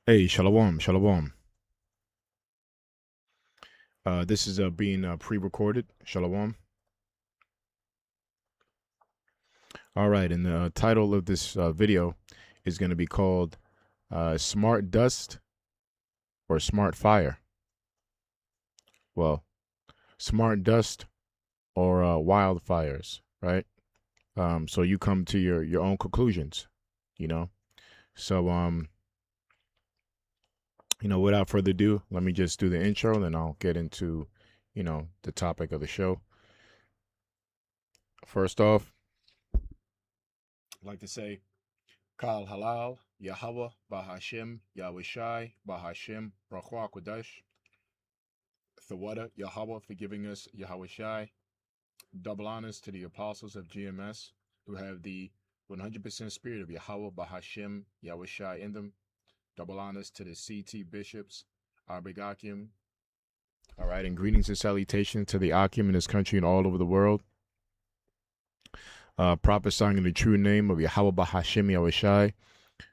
Hey, shalom, shalom. This is being pre-recorded. Shalom. All right, and the title of this video is going to be called "Smart Dust" or "Smart Fire." Well, smart dust or wildfires, right? So you come to your own conclusions, you know. So without further ado, let me just do the intro, and then I'll get into, the topic of the show. First off, I'd like to say Kal Halal, Yahweh, Bahashim, Yahushai, Bahashim, Brachwa Kodesh, Thawada, Yahweh for giving us Yahushai. Double honors to the apostles of GMS who have the 100% spirit of Yahweh, Bahashim, Yahushai in them. Double honors to the CT bishops, Arbigakim. All right, and greetings and salutations to the Akim in this country and all over the world. Prophesying in the true name of Yahweh, Bahashim, Yahushai,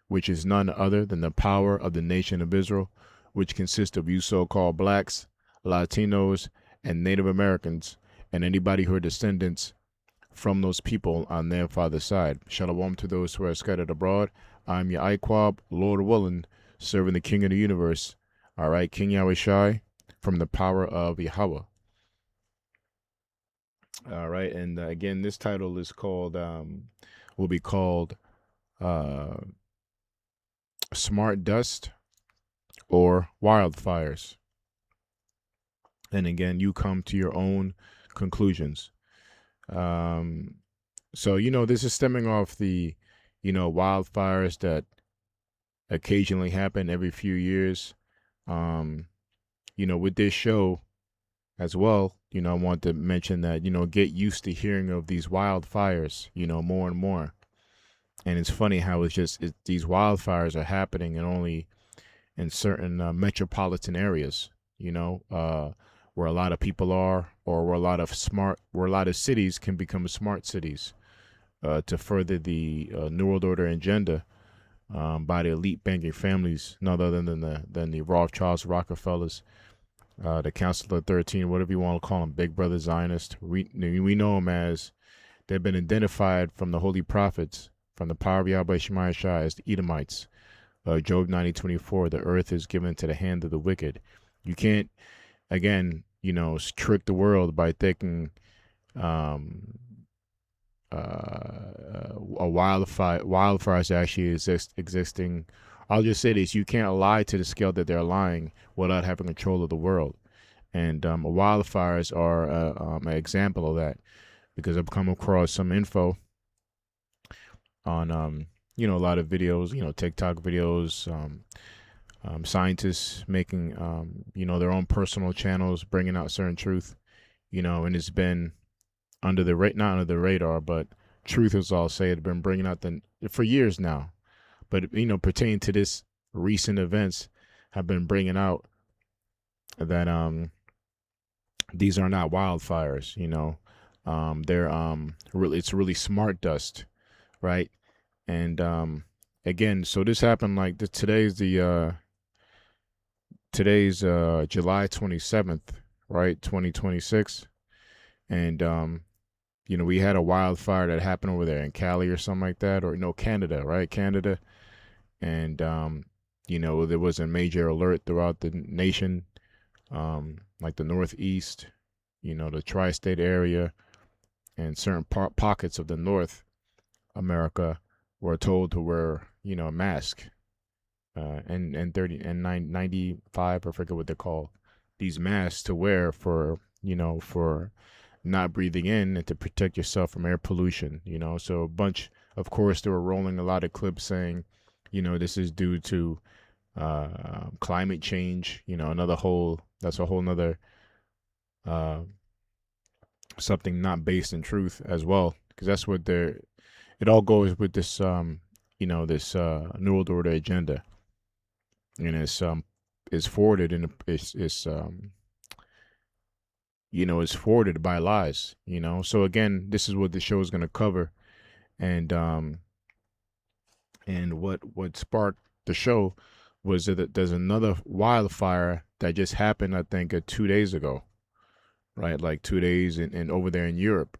which is none other than the power of the nation of Israel, which consists of you so-called blacks, Latinos, and Native Americans, and anybody who are descendants from those people on their father's side. Shalom to those who are scattered abroad. I'm your Iquab, Lord willing, serving the King of the universe. All right, King Yahushai, from the power of Yahweh. All right, and again, this title is called, will be called uh, Smart Dust or Wildfires. And again, you come to your own conclusions. Um, so, this is stemming off the, wildfires that occasionally happen every few years. Um, with this show as well, I want to mention that, get used to hearing of these wildfires, more and more. And it's funny how these wildfires are happening and only in certain metropolitan areas, where a lot of people are, or where a lot of cities can become smart cities, to further the New World Order agenda by the elite banking families, none other than the Rothschilds, Rockefellers, the Council of 13, whatever you want to call them, Big Brother Zionists. We know them as they've been identified from the holy prophets, from the power of Yahweh Shemaiah Shai as the Edomites. Job 90:24, the earth is given to the hand of the wicked. You can't, again, trick the world by thinking a wildfire is actually existing. I'll just say this: you can't lie to the scale that they're lying without having control of the world. And wildfires are an example of that, because I've come across some info on a lot of videos, TikTok videos, scientists making their own personal channels, bringing out certain truth, and it's been not under the radar, but truth, as I'll say, had been bringing out for years now. But pertaining to this recent events, have been bringing out that these are not wildfires. They're really, it's really smart dust, right? And again, so this happened like today's July 27th, right, 2026. And we had a wildfire that happened over there in Cali or something like that, or no, Canada, right? Canada. And there was a major alert throughout the nation, like the Northeast, the tri-state area, and certain pockets of the North America were told to wear, a mask, and 30 and 95, I forget what they're called, these masks to wear for not breathing in and to protect yourself from air pollution. So of course, they were rolling a lot of clips saying, this is due to climate change. That's a whole nother uh, something not based in truth as well, because that's what they're. It all goes with this, this New World Order agenda, and it's forwarded and it's forwarded by lies. So again, this is what the show is going to cover, and what sparked the show there's another wildfire that just happened, I think, 2 days ago, right? Like 2 days in over there in Europe.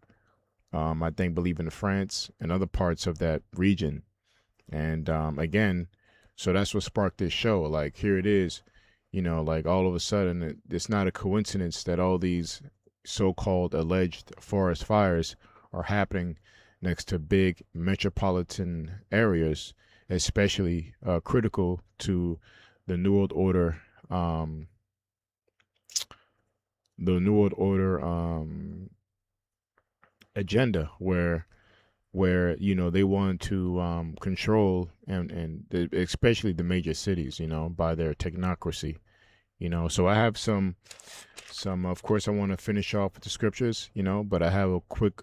I think, believe in France and other parts of that region. And again, so that's what sparked this show. Like, here it is, like all of a sudden, it's not a coincidence that all these so-called alleged forest fires are happening next to big metropolitan areas, especially critical to the New World Order, um, the New World Order agenda, where they want to control and especially the major cities, by their technocracy. So I have some, of course, I want to finish off with the scriptures, but I have a quick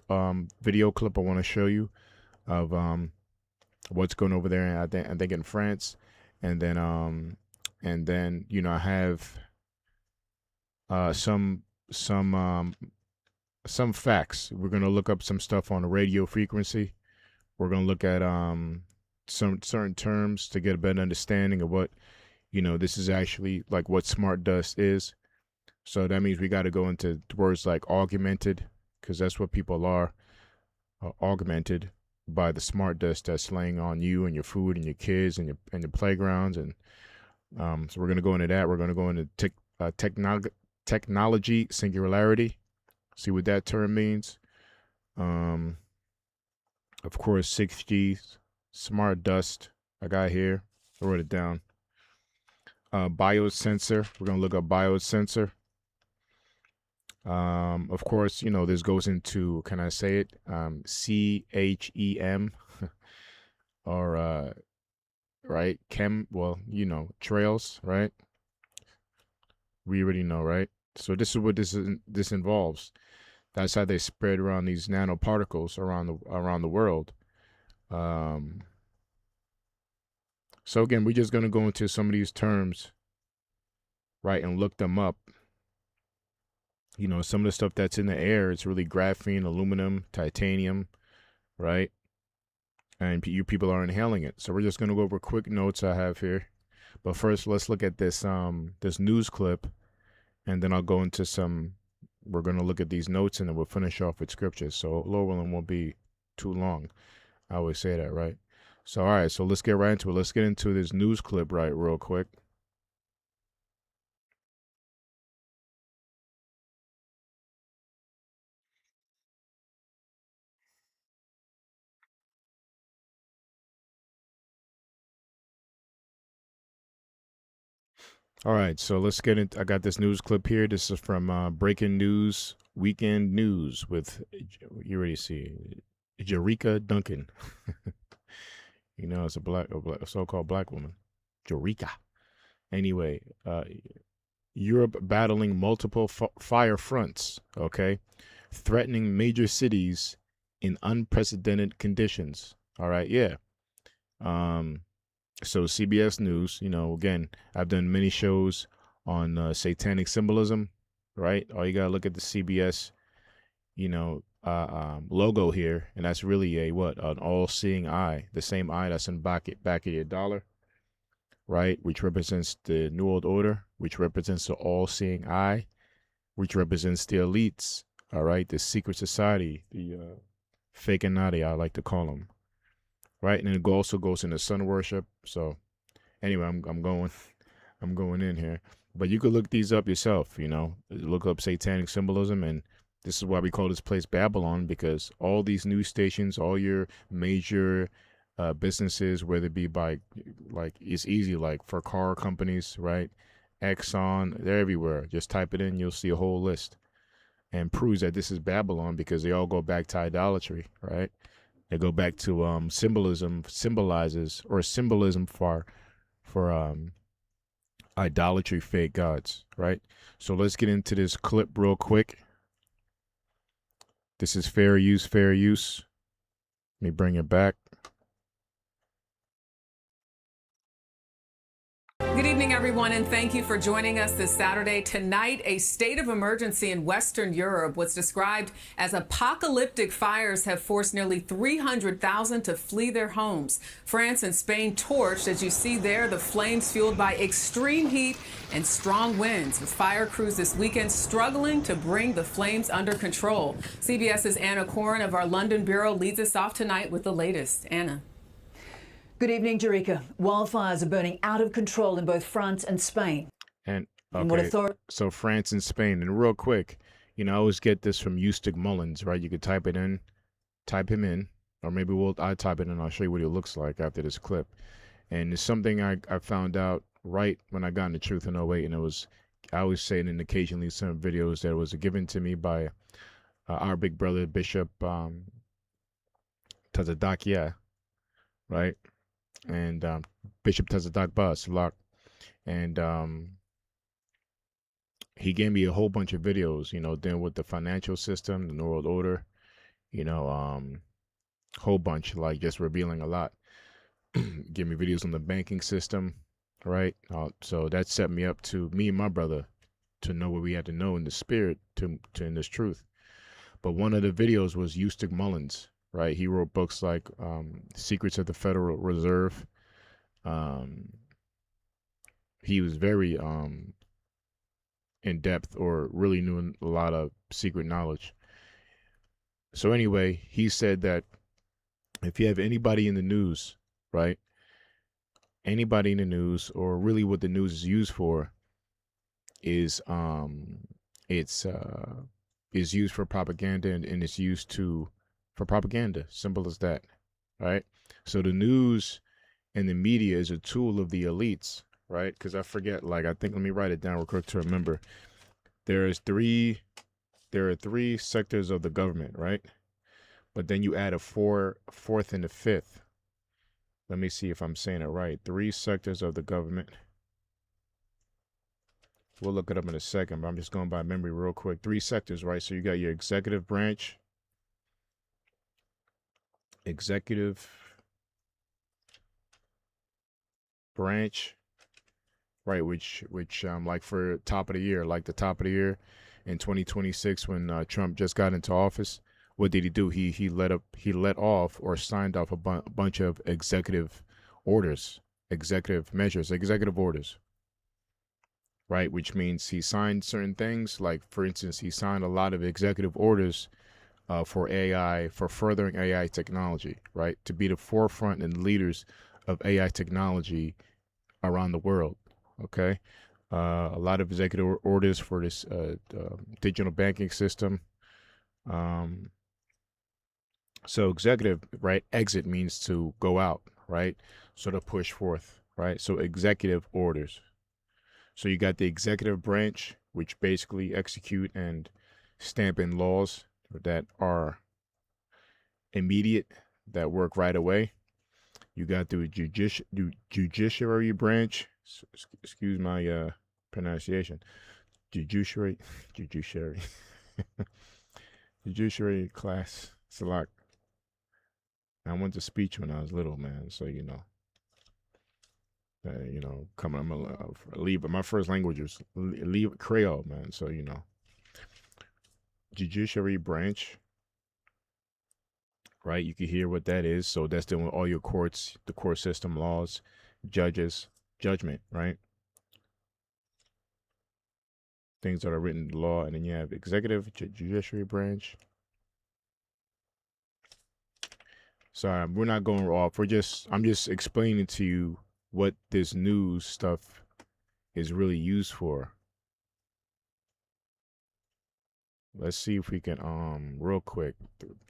video clip I want to show you of what's going over there. I think in France, and then I have some some um some facts. We're gonna look up some stuff on the radio frequency. We're gonna look at some certain terms to get a better understanding of what this is actually like, what smart dust is. So that means we got to go into words like augmented, because that's what people are, augmented by the smart dust that's laying on you and your food and your kids and your playgrounds. And so we're gonna go into that. We're gonna go into technology singularity. See what that term means. Um, of course, 6G, smart dust. I got here. I wrote it down. Biosensor. We're gonna look up biosensor. Of course, this goes into, can I say it? CHEM, or right? Well, trails, right? We already know, right? So this is what this involves. That's how they spread around these nanoparticles around the world. So again, we're just gonna go into some of these terms, right, and look them up. Some of the stuff that's in the air, it's really graphene, aluminum, titanium, right? And you people are inhaling it. So we're just gonna go over quick notes I have here. But first, let's look at this news clip, and then I'll go into some. We're gonna look at these notes, and then we'll finish off with scriptures. So Lord willing, won't be too long. I always say that, right? So all right, so let's get right into it. Let's get into this news clip right real quick. All right, so let's get it. I got this news clip here. This is from Breaking News Weekend News with, you already see, Jerika Duncan. It's a so-called black woman, Jerika. Anyway, Europe battling multiple fire fronts. Okay, threatening major cities in unprecedented conditions. All right, yeah. So CBS News, again, I've done many shows on satanic symbolism, right? All you gotta look at the CBS, logo here, and that's really an all-seeing eye, the same eye that's in back of your dollar, right? Which represents the New World Order, which represents the all-seeing eye, which represents the elites, all right, the secret society, the fake Nadi, I like to call them. Right, and it also goes into sun worship. So, anyway, I'm going in here, but you could look these up yourself. Look up satanic symbolism, and this is why we call this place Babylon, because all these news stations, all your major businesses, whether it be by, like, it's easy, like for car companies, right? Exxon, they're everywhere. Just type it in, you'll see a whole list, and proves that this is Babylon because they all go back to idolatry, right? They go back to symbolism for idolatry, fake gods, right? So let's get into this clip real quick. This is fair use, fair use. Let me bring it back. Good evening, everyone. everyone, and thank you for joining us this Saturday. Tonight, a state of emergency in Western Europe. What's described as apocalyptic fires have forced nearly 300,000 to flee their homes. France and Spain torched, as you see there, the flames fueled by extreme heat and strong winds, with fire crews this weekend struggling to bring the flames under control. CBS's Anna Corrin of our London bureau leads us off tonight with the latest. Anna. Good evening, Jerika. Wildfires are burning out of control in both France and Spain. And okay, so France and Spain. And real quick, I always get this from Eustace Mullins, right? You could type him in, or maybe I type it in. I'll show you what he looks like after this clip. And it's something I found out right when I got into Truth in '08, and I always say it in occasionally some videos that it was given to me by our big brother Bishop Tazadakia, right? And Bishop Tazadak Salak, and he gave me a whole bunch of videos, dealing with the financial system, the New World Order, whole bunch, like just revealing a lot. Give me videos on the banking system, right? So that set me up to me and my brother to know what we had to know in the spirit to in this truth. But one of the videos was Eustace Mullins. Right, he wrote books like Secrets of the Federal Reserve. He was very in depth, or really knew a lot of secret knowledge. So anyway, he said that if you have anybody in the news, right, anybody in the news, or really what the news is used for, is used for propaganda, and it's used for propaganda. Simple as that, right? So the news and the media is a tool of the elites, right? Because I forget, let me write it down real quick to remember. There are three sectors of the government, right? But then you add a fourth and a fifth. Let me see if I'm saying it right. 3 sectors of the government. We'll look it up in a second, but I'm just going by memory real quick. 3 sectors, right? So you got your executive branch, right, which like for top of the year, like the top of the year in 2026 when Trump just got into office, what did he do? He let off or signed off a bunch of executive orders, executive measures, executive orders, right? Which means he signed certain things, like for instance, he signed a lot of executive orders for AI, for furthering AI technology, right? To be the forefront and leaders of AI technology around the world, okay? A lot of executive orders for this digital banking system. So executive, right? Exit means to go out, right? So to push forth, right? So executive orders. So you got the executive branch, which basically execute and stamp in laws that are immediate, that work right away. You got the judiciary branch. Excuse my pronunciation. Judiciary class. Sirach. I went to speech when I was little, man. So coming. I'm gonna leave. But my first language was Creole, man. So judiciary branch, right? You can hear what that is. So that's dealing with all your courts, the court system, laws, judges, judgment, right? Things that are written in the law. And then you have executive, judiciary branch. Sorry, we're not going off. I'm just explaining to you what this news stuff is really used for. Let's see if we can, real quick,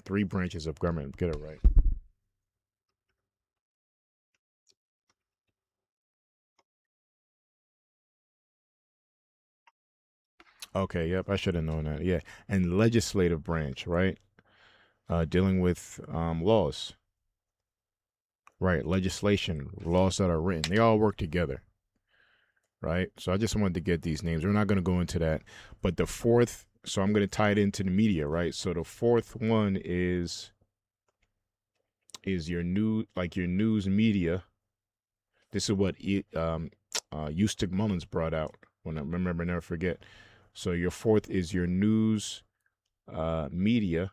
3 branches of government, get it right. Okay, yep, I should have known that. Yeah, and legislative branch, right? Dealing with laws, right? Legislation, laws that are written, they all work together, right? So I just wanted to get these names. We're not going to go into that, but the fourth. So I'm going to tie it into the media, right? So the fourth one is your news media. This is what Eustace Mullins brought out. When I remember, never forget. So your fourth is your news media,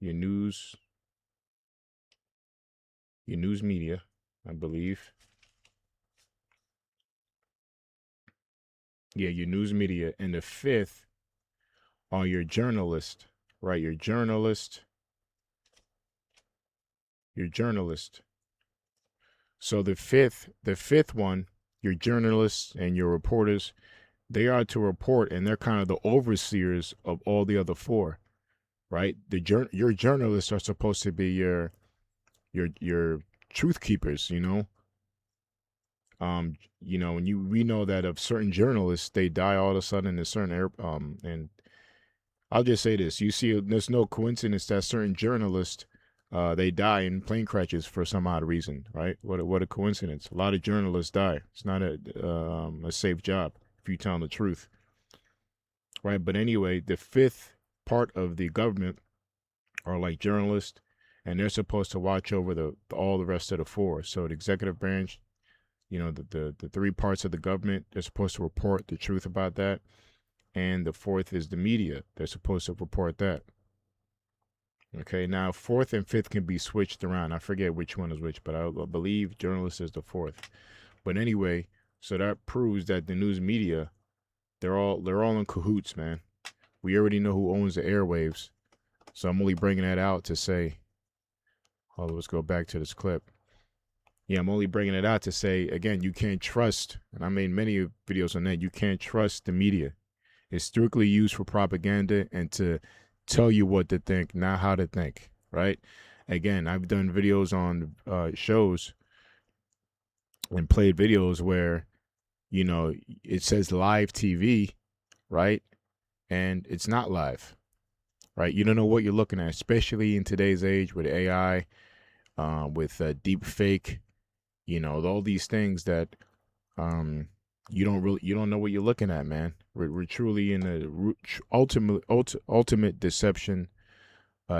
your news media, I believe. Yeah, your news media. And the fifth are your journalist, right? Your journalist. So the fifth one, your journalists and your reporters, they are to report, and they're kind of the overseers of all the other four, right? Your journalists are supposed to be your truth keepers, you know. And we know that of certain journalists, they die all of a sudden in certain and I'll just say this: you see, there's no coincidence that certain journalists, they die in plane crashes for some odd reason, right? What a coincidence! A lot of journalists die. It's not a safe job if you tell the truth, right? But anyway, the fifth part of the government are like journalists, and they're supposed to watch over all the rest of the four. So the executive branch, the three parts of the government, they're supposed to report the truth about that. And the fourth is the media. They're supposed to report that. Okay, now fourth and fifth can be switched around. I forget which one is which, but I believe journalist is the fourth. But anyway, so that proves that the news media, they're all in cahoots, man. We already know who owns the airwaves. So I'm only bringing that out to say, let's go back to this clip. Yeah, I'm only bringing it out to say, again, you can't trust, and I made many videos on that, you can't trust the media. It's strictly used for propaganda and to tell you what to think, not how to think, right? Again, I've done videos on shows and played videos where, it says live TV, right? And it's not live, right? You don't know what you're looking at, especially in today's age with AI, with deep fake, all these things that you don't know what you're looking at, man. We're truly in a ultimate deception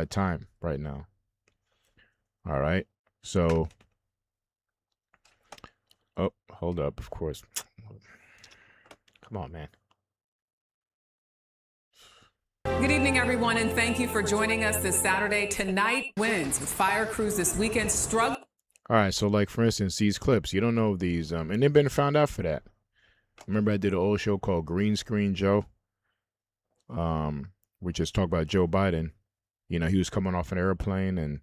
time right now. All right. So, hold up, of course. Come on, man. Good evening, everyone, and thank you for joining us this Saturday. Tonight wins with fire crews this weekend struggle. All right. So, like, for instance, these clips, you don't know these, and they've been found out for that. Remember, I did an old show called Green Screen Joe, which is talk about Joe Biden. He was coming off an airplane, and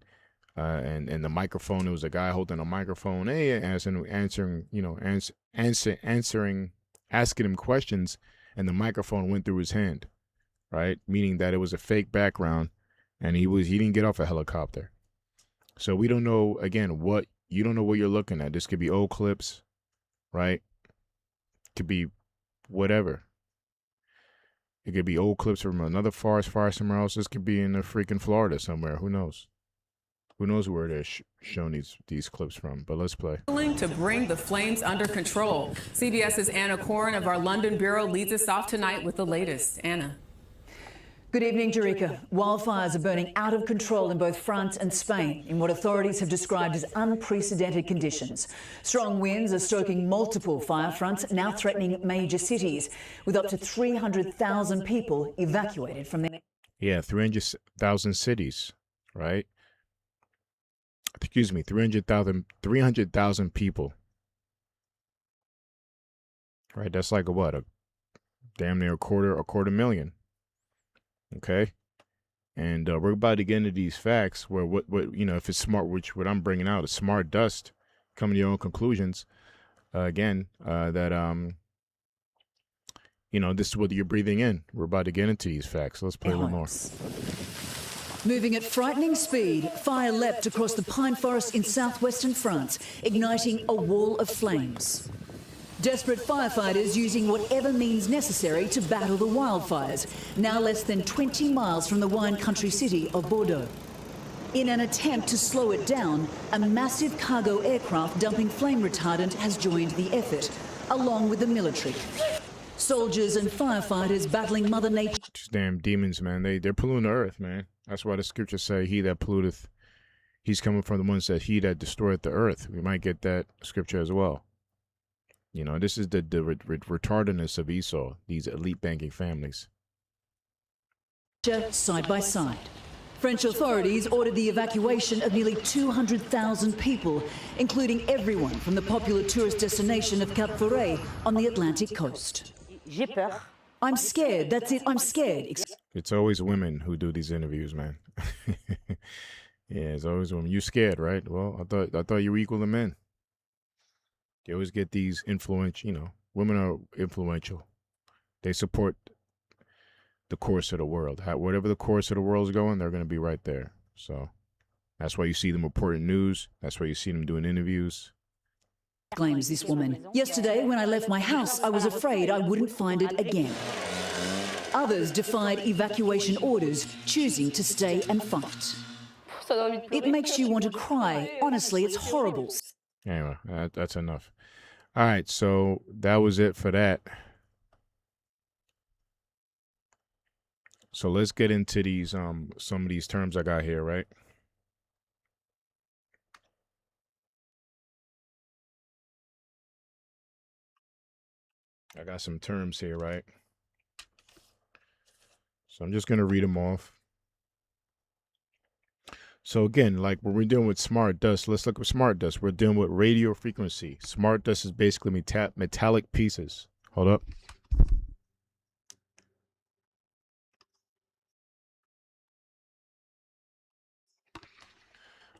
the microphone. It was a guy holding a microphone, answering, asking him questions, and the microphone went through his hand, right? Meaning that it was a fake background, and he didn't get off a helicopter. So we don't know, again, you don't know what you're looking at. This could be old clips, right? Could be whatever. It could be old clips from another forest fire somewhere else. This could be in freaking Florida somewhere. Who knows? Who knows where they're showing these clips from? But let's play. To bring the flames under control. CBS's Anna Corrin of our London bureau leads us off tonight with the latest. Anna. Good evening, Jerika. Wildfires are burning out of control in both France and Spain in what authorities have described as unprecedented conditions. Strong winds are stoking multiple fire fronts, now threatening major cities, with up to 300,000 people evacuated from their... Yeah, 300,000 cities, right? Excuse me, 300,000 people. Right, that's like a damn near a quarter million. Okay, and we're about to get into these facts where what if it's smart, which what I'm bringing out is smart dust, come to your own conclusions. This is what you're breathing in. We're about to get into these facts. Let's play a little more. Moving at frightening speed, fire leapt across the pine forest in southwestern France, igniting a wall of flames. Desperate firefighters using whatever means necessary to battle the wildfires, now less than 20 miles from the wine country city of Bordeaux. In an attempt to slow it down, a massive cargo aircraft dumping flame retardant has joined the effort, along with the military. Soldiers and firefighters battling Mother Nature. These damn demons, man. They're polluting the earth, man. That's why the scriptures say, he that polluteth, he's coming from the ones that he that destroyeth the earth. We might get that scripture as well. You know, this is the retardedness of Esau, these elite banking families. Side by side. French authorities ordered the evacuation of nearly 200,000 people, including everyone from the popular tourist destination of Cap Ferret on the Atlantic coast. J'ai peur. I'm scared. That's it. I'm scared. It's always women who do these interviews, man. Yeah, it's always women. You scared, right? Well, I thought you were equal to men. They always get these women are influential. They support the course of the world. Whatever the course of the world is going, they're going to be right there. So that's why you see them reporting news. That's why you see them doing interviews. Claims this woman. Yesterday, when I left my house, I was afraid I wouldn't find it again. Others defied evacuation orders, choosing to stay and fight. It makes you want to cry. Honestly, it's horrible. Anyway, that's enough. All right, so that was it for that. So let's get into these some of these terms I got here, right? I got some terms here, right? So I'm just going to read them off. So again, like when we're dealing with smart dust, let's look at smart dust. We're dealing with radio frequency. Smart dust is basically metallic pieces. Hold up.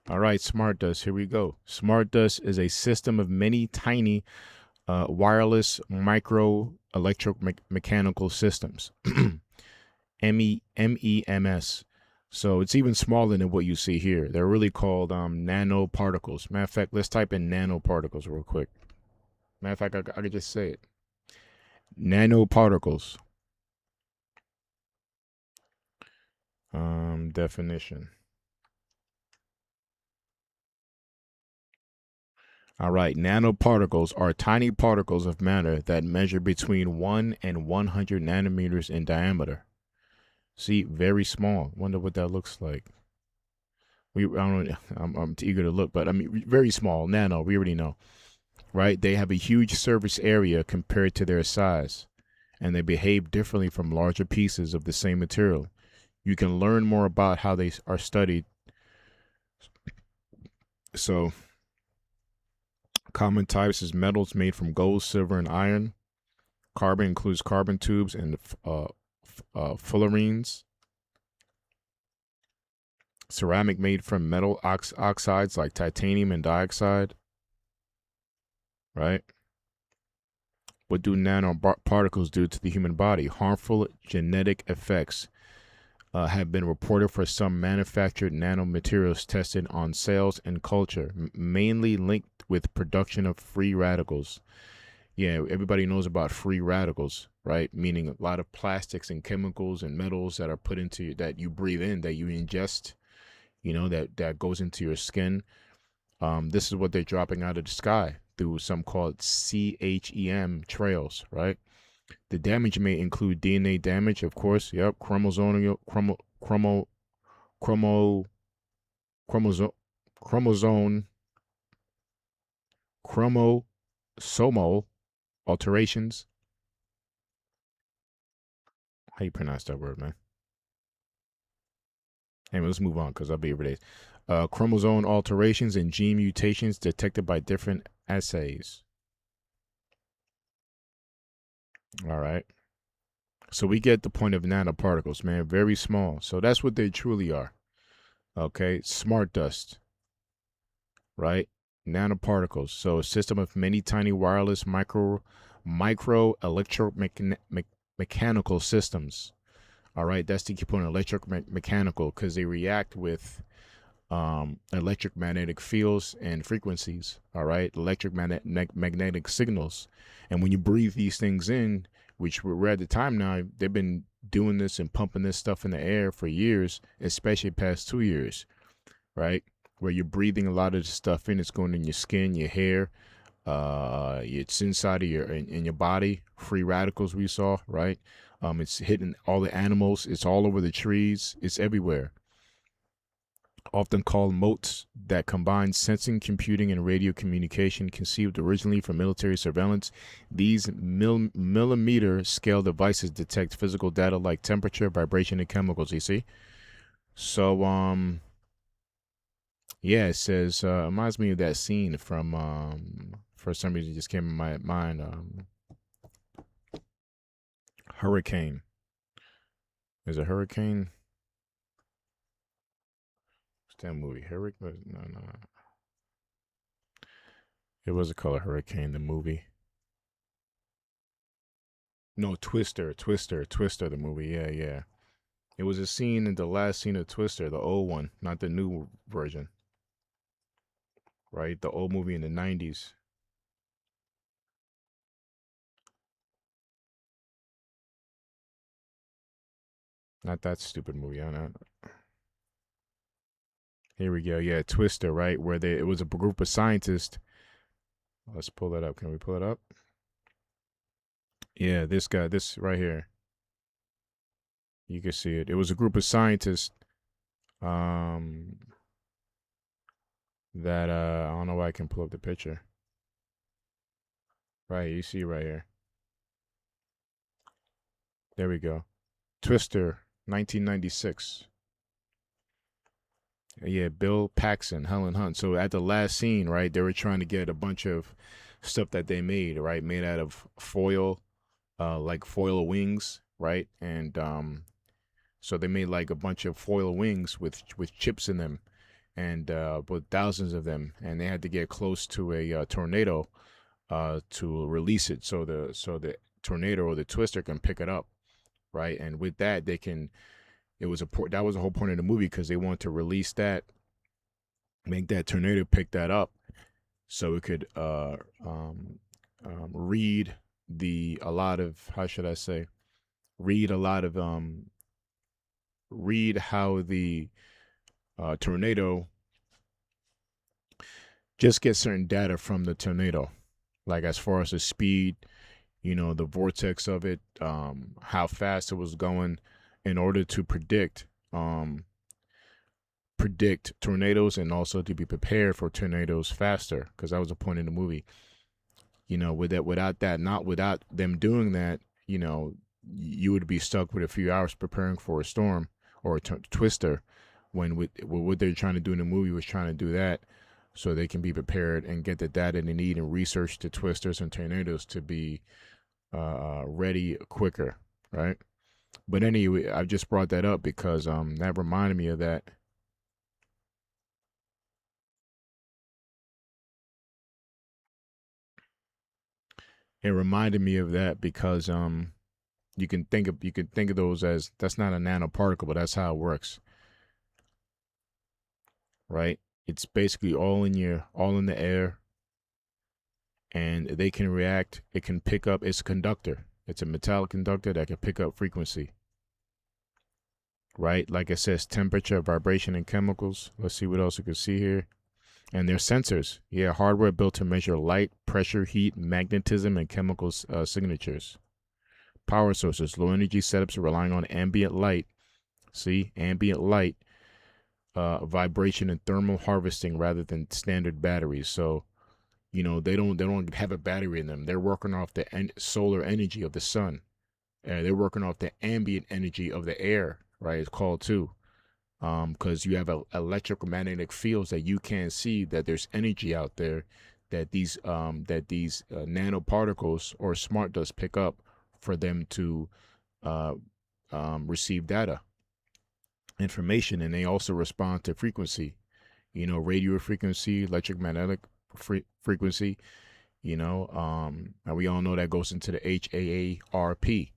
All right, smart dust. Here we go. Smart dust is a system of many tiny wireless micro electromechanical systems. MEMS. So it's even smaller than what you see here. They're really called nanoparticles. Matter of fact, let's type in nanoparticles real quick. Matter of fact, I could just say it. Nanoparticles. Definition. All right, nanoparticles are tiny particles of matter that measure between 1 and 100 nanometers in diameter. See, very small. Wonder what that looks like. I'm too eager to look, but I mean, very small. Nano, we already know, right? They have a huge surface area compared to their size, and they behave differently from larger pieces of the same material. You can learn more about how they are studied. So, common types is metals made from gold, silver, and iron. Carbon includes carbon tubes and fullerenes. Ceramic made from metal oxides like titanium and dioxide. Right? What do nanoparticles do to the human body? Harmful genetic effects have been reported for some manufactured nanomaterials tested on cells and culture, mainly linked with production of free radicals. Yeah, everybody knows about free radicals, right? Meaning a lot of plastics and chemicals and metals that are put into that you breathe in, that you ingest, that goes into your skin. This is what they're dropping out of the sky through some called CHEM trails, right? The damage may include DNA damage, of course. Yep, chromosome chromosomal alterations. How you pronounce that word, man? Anyway, let's move on because I'll be every day. Chromosome alterations and gene mutations detected by different assays. All right. So we get the point of nanoparticles, man. Very small. So that's what they truly are. Okay. Smart dust. Right? Nanoparticles. So a system of many tiny wireless micro electromechanical systems. All right. That's the key point. Electromechanical, because they react with electromagnetic fields and frequencies. All right. Electromagnetic signals. And when you breathe these things in, which we're at the time now, they've been doing this and pumping this stuff in the air for years, especially past 2 years, right? Where you're breathing a lot of this stuff in. It's going in your skin, your hair, it's inside of in your body. Free radicals we saw, right? It's hitting all the animals. It's all over the trees. It's everywhere. often called motes, that combine sensing, computing, and radio communication. Conceived originally for military surveillance, these millimeter scale devices detect physical data like temperature, vibration, and chemicals. You see? So, yeah, it says, reminds me of that scene from, for some reason, it just came in my mind, Hurricane. Is it Hurricane? What's that movie? Hurricane? No, no. It was called Hurricane, the movie. No, Twister, the movie. Yeah, yeah. It was a scene in the last scene of Twister, the old one, not the new version, right? The old movie in the 90s. Not that stupid movie. I know. Here we go. Yeah, Twister, right? Where it was a group of scientists. Let's pull that up. Can we pull it up? Yeah, this guy, this right here. You can see it. It was a group of scientists um that I don't know why I can pull up the picture. Right, you see right here. There we go. Twister, 1996. Yeah, Bill Paxton, Helen Hunt. So at the last scene, right, they were trying to get a bunch of stuff that they made, right, made out of foil, like foil wings, right, and so they made like a bunch of foil wings with chips in them, and with thousands of them, and they had to get close to a tornado, to release it, so the tornado or the twister can pick it up, right, and with that they can. That was the whole point of the movie because they wanted to release that, make that tornado pick that up, so it could read a lot of, how should I say, read a lot of read how the tornado just get certain data from the tornado, like as far as the speed, the vortex of it, how fast it was going, in order to predict tornadoes and also to be prepared for tornadoes faster, because that was the point in the movie. Without them doing that, you would be stuck with a few hours preparing for a storm or a twister, when what they're trying to do in the movie was trying to do that so they can be prepared and get the data they need and research the twisters and tornadoes to be ready quicker, right? But anyway, I just brought that up because that reminded me of that. It reminded me of that because you can think of those as, that's not a nanoparticle, but that's how it works, right? It's basically all in the air, and they can react. It can pick up. It's a conductor. It's a metallic conductor that can pick up frequency, right? Like it says, temperature, vibration, and chemicals. Let's see what else you can see here. And they're sensors. Yeah, hardware built to measure light, pressure, heat, magnetism, and chemical signatures. Power sources, low energy setups relying on ambient light. See, ambient light, vibration, and thermal harvesting rather than standard batteries. So, they don't have a battery in them. They're working off the solar energy of the sun. They're working off the ambient energy of the air, right? It's called too. Because you have electromagnetic fields that you can't see, that there's energy out there that these nanoparticles or smart does pick up for them to receive data, information, and they also respond to frequency, radio frequency, electromagnetic frequency, and we all know that goes into the HAARP.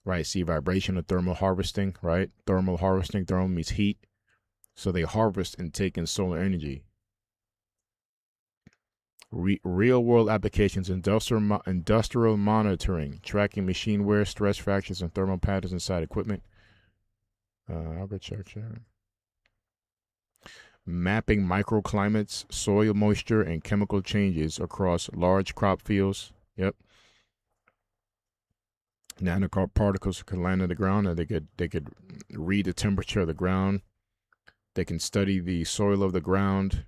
Right, see, vibration or thermal harvesting, right? Thermal harvesting, thermal means heat. So they harvest and take in solar energy. Real world applications, industrial monitoring, tracking machine wear, stress fractures, and thermal patterns inside equipment. I'll go check. Mapping microclimates, soil moisture, and chemical changes across large crop fields. Yep. Nanoparticles can land on the ground, and they could read the temperature of the ground, They can study the soil of the ground.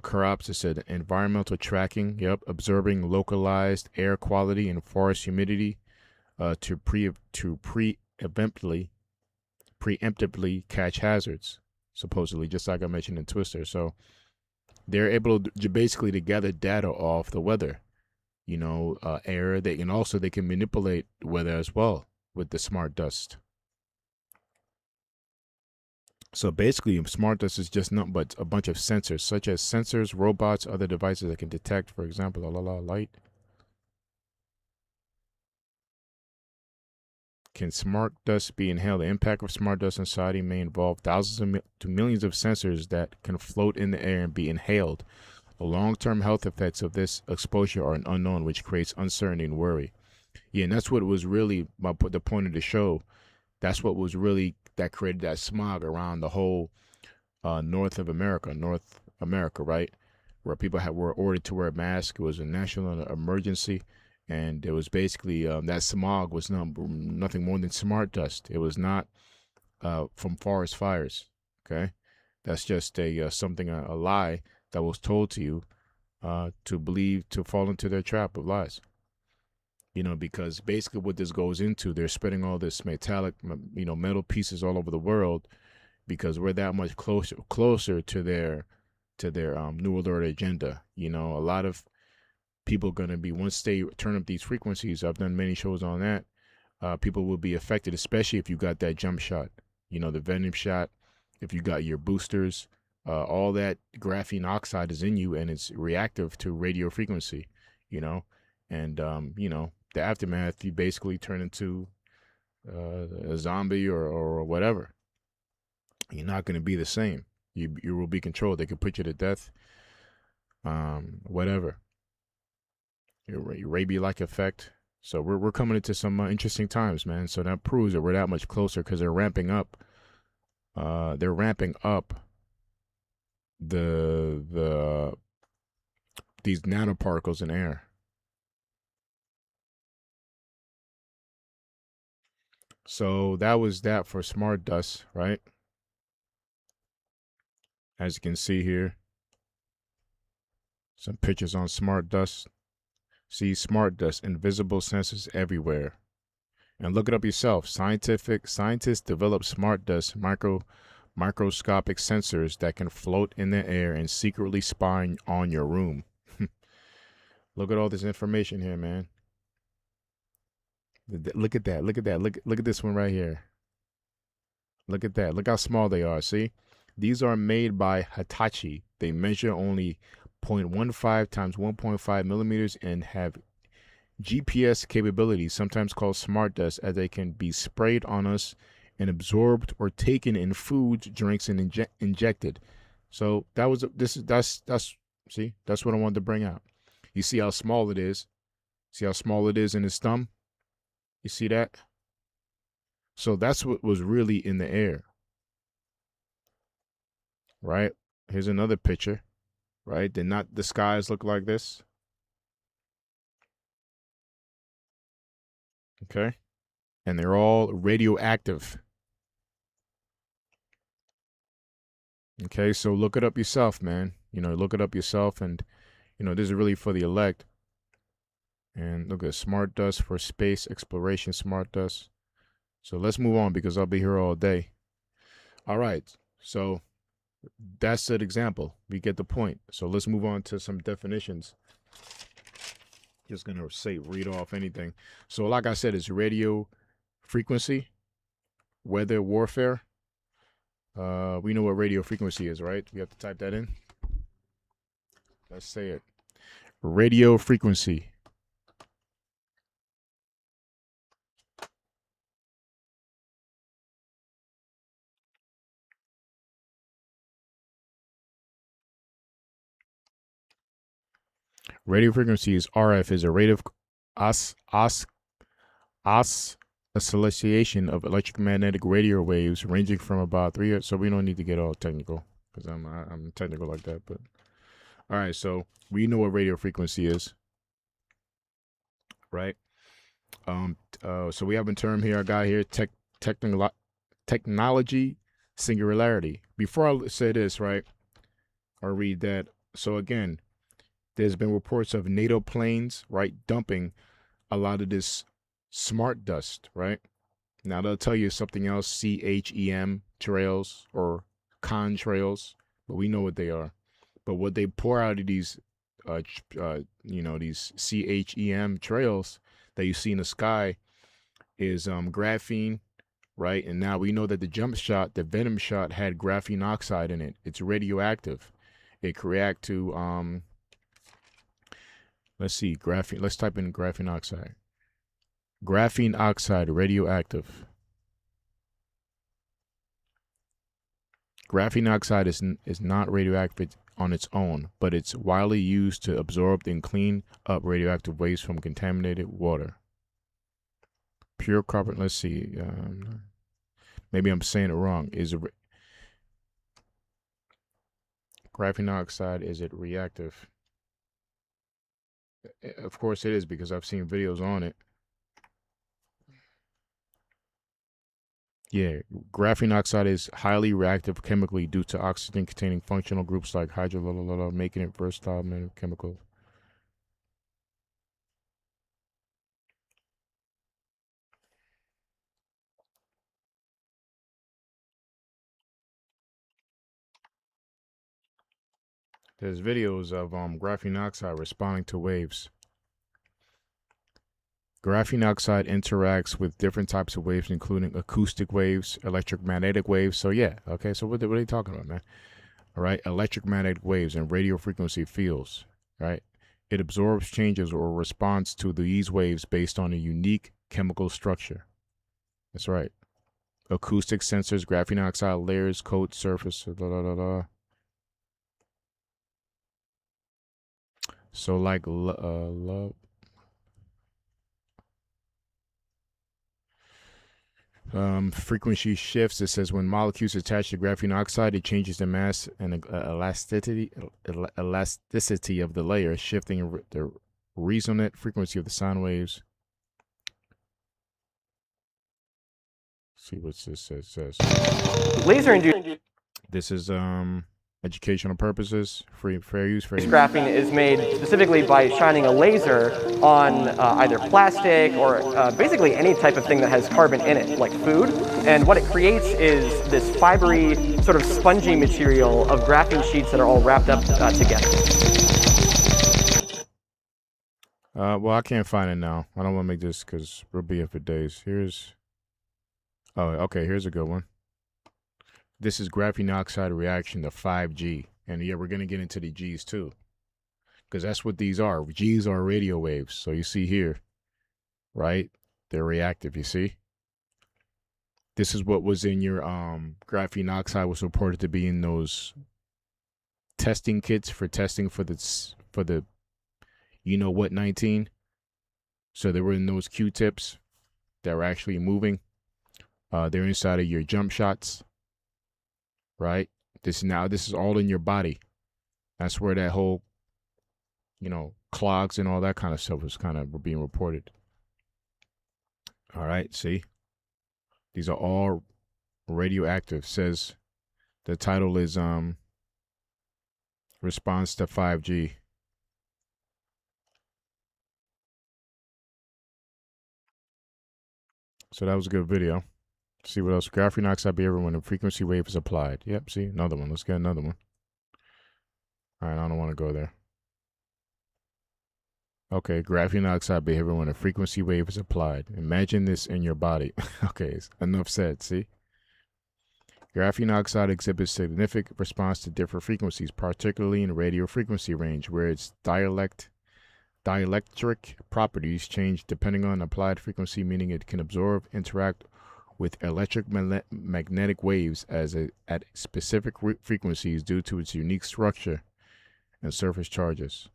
Crops, it said environmental tracking. Yep, observing localized air quality and forest humidity to preemptively catch hazards. Supposedly, just like I mentioned in Twister. So they're able to basically to gather data off the weather. Air. They can manipulate weather as well with the smart dust. So basically, smart dust is just nothing but a bunch of sensors, such as sensors, robots, other devices that can detect, for example, light. Can smart dust be inhaled? The impact of smart dust in society may involve thousands to millions of sensors that can float in the air and be inhaled. The long-term health effects of this exposure are unknown, which creates uncertainty and worry. Yeah, and that's what was really the point of the show. That's what was really that created that smog around the whole North America, right? Where people were ordered to wear masks. It was a national emergency, and it was basically that smog was nothing more than smart dust. It was not from forest fires. Okay, that's just a lie that was told to you to fall into their trap of lies. Because basically what this goes into, they're spreading all this metal pieces all over the world because we're that much closer to their New World Order agenda. A lot of people are going to be, once they turn up these frequencies, I've done many shows on that, people will be affected, especially if you got that jump shot, the venom shot, if you got your boosters, all that graphene oxide is in you and it's reactive to radio frequency, and the aftermath, you basically turn into a zombie or whatever. You're not going to be the same. You will be controlled. They could put you to death. Whatever. Your rabies-like effect. So we're coming into some interesting times, man. So that proves that we're that much closer because they're ramping up. They're ramping up these nanoparticles in air. So that was that for smart dust, right? As you can see here, some pictures on smart dust. See smart dust, invisible sensors everywhere. And look it up yourself. Scientists develop smart dust microscopic sensors that can float in the air and secretly spy on your room. Look at all this information here, man. Look at that. Look at that. Look at this one right here. Look at that. Look how small they are. See? These are made by Hitachi. They measure only 0.15 times 1.5 millimeters and have GPS capabilities, sometimes called smart dust, as they can be sprayed on us and absorbed or taken in foods, drinks, and injected. So that's what I wanted to bring out. You see how small it is. See how small it is in his thumb. You see that? So that's what was really in the air, right? Here's another picture, right? Did not the skies look like this? Okay. And they're all radioactive. Okay, so look it up yourself, man. Look it up yourself, and this is really for the elect. And look at smart dust for space exploration, smart dust. So let's move on because I'll be here all day. All right, so that's an example. We get the point. So let's move on to some definitions. Just gonna read off anything. So like I said, it's radio frequency, weather warfare. We know what radio frequency is, right? We have to type that in. Let's say it. Radio frequency. Radio frequency is RF, is a rate of oscillation of electromagnetic radio waves ranging from about 3. So we don't need to get all technical because I'm technical like that. But all right, so we know what radio frequency is, right? So we have a term here. I got here technology singularity. Before I say this, right, I'll read that. So again, there's been reports of NATO planes, right, dumping a lot of this smart dust, right? Now they'll tell you something else, CHEM trails or contrails, but we know what they are. But what they pour out of these, these CHEM trails that you see in the sky is graphene, right? And now we know that the venom shot had graphene oxide in it. It's radioactive. It can react to, let's see, graphene. Let's type in graphene oxide. Graphene oxide, radioactive. Graphene oxide is not radioactive on its own, but it's widely used to absorb and clean up radioactive waste from contaminated water. Pure carbon, let's see. Maybe I'm saying it wrong. Graphene oxide, is it reactive? Of course it is, because I've seen videos on it. Yeah, graphene oxide is highly reactive chemically due to oxygen-containing functional groups like hydrogen, making it versatile chemical. There's videos of graphene oxide responding to waves. Graphene oxide interacts with different types of waves, including acoustic waves, electromagnetic waves. So yeah, okay, so what are you talking about, man? All right, electromagnetic waves and radio frequency fields, right? It absorbs changes or responds to these waves based on a unique chemical structure. That's right. Acoustic sensors, graphene oxide layers, coat surface, blah, blah, blah, blah. So like love. Frequency shifts. It says when molecules attach to graphene oxide, it changes the mass and elasticity of the layer, shifting the resonant frequency of the sound waves. See what this says. Laser induced. This is educational purposes, fair use. Graphene is made specifically by shining a laser on either plastic or basically any type of thing that has carbon in it, like food. And what it creates is this fibery, sort of spongy material of graphene sheets that are all wrapped up together. Well, I can't find it now. I don't want to make this because we'll be here for days. Oh, okay, here's a good one. This is graphene oxide reaction to 5G. And yeah, we're going to get into the Gs too, because that's what these are. Gs are radio waves. So you see here, right? They're reactive, you see? This is what was in your graphene oxide was reported to be in those testing kits for testing for the you know what 19. So they were in those Q-tips that were actually moving. They're inside of your jump shots. Right? This is all in your body. That's where that whole, clogs and all that kind of stuff was kind of being reported. All right, see? These are all radioactive. Says the title is Response to 5G. So that was a good video. See what else? Graphene oxide behavior when a frequency wave is applied. Yep, see? Another one. Let's get another one. All right, I don't want to go there. Okay, graphene oxide behavior when a frequency wave is applied. Imagine this in your body. Okay, enough said, see? Graphene oxide exhibits significant response to different frequencies, particularly in radio frequency range, where its dielectric properties change depending on applied frequency, meaning it can absorb, interact with electromagnetic waves at specific frequencies due to its unique structure and surface charges.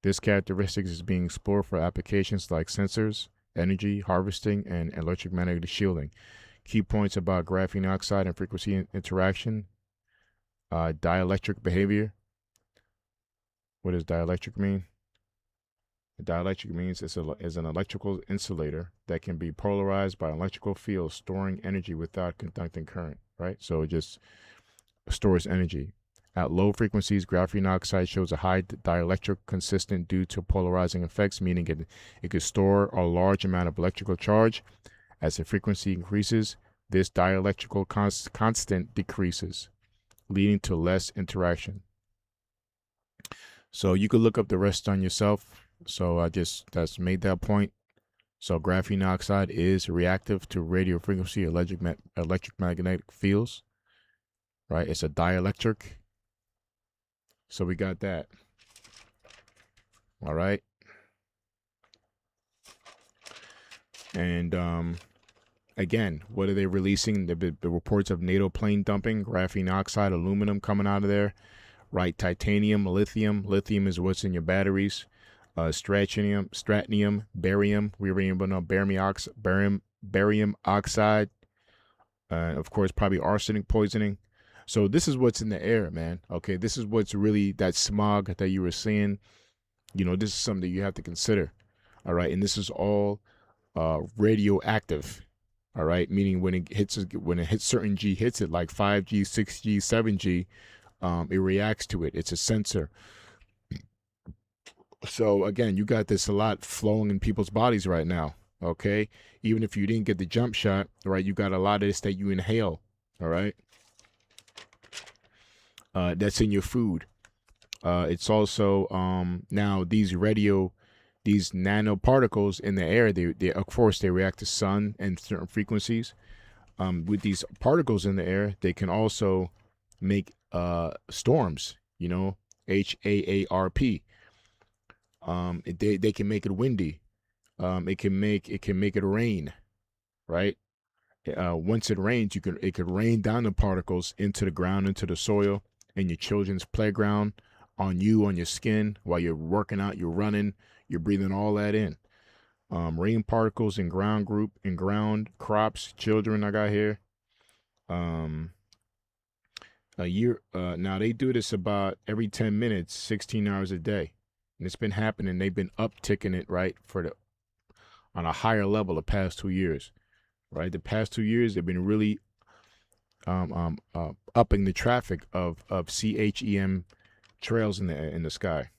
This characteristic is being explored for applications like sensors, energy harvesting, and electromagnetic shielding. Key points about graphene oxide and frequency interaction. Dielectric behavior. What does dielectric mean? Dielectric means is an electrical insulator that can be polarized by electrical fields, storing energy without conducting current, right? So it just stores energy. At low frequencies, graphene oxide shows a high dielectric consistent due to polarizing effects, meaning it could store a large amount of electrical charge. As the frequency increases, this dielectrical constant decreases, leading to less interaction. So you could look up the rest on yourself. So that's made that point. So graphene oxide is reactive to radio frequency electromagnetic fields, right? It's a dielectric. So we got that. All right. And again, what are they releasing? The reports of NATO plane dumping, graphene oxide, aluminum coming out of there, right? Titanium, lithium. Lithium is what's in your batteries. Strontium, barium. We already know barium oxide. Of course, probably arsenic poisoning. So this is what's in the air, man. Okay, this is what's really that smog that you were seeing. You know, this is something that you have to consider. All right, and this is all radioactive. All right, meaning when it hits certain G hits it, like 5G, 6G, 7G, it reacts to it. It's a sensor. So again, you got this a lot flowing in people's bodies right now. Okay, even if you didn't get the jump shot, right, you got a lot of this that you inhale. All right. That's in your food. It's also now these nanoparticles in the air. They of course they react to sun and certain frequencies. With these particles in the air, they can also make storms. You know, HAARP. They can make it windy. It can make it rain, right? Once it rains, it could rain down the particles into the ground, into the soil, in your children's playground, on your skin while you're working out, you're running, you're breathing all that in. Rain particles in ground crops, children I got here. A year now they do this about every 10 minutes, 16 hours a day. And it's been happening. They've been upticking it, right, on a higher level the past 2 years. Right? The past 2 years they've been really upping the traffic of CHEM trails in the sky,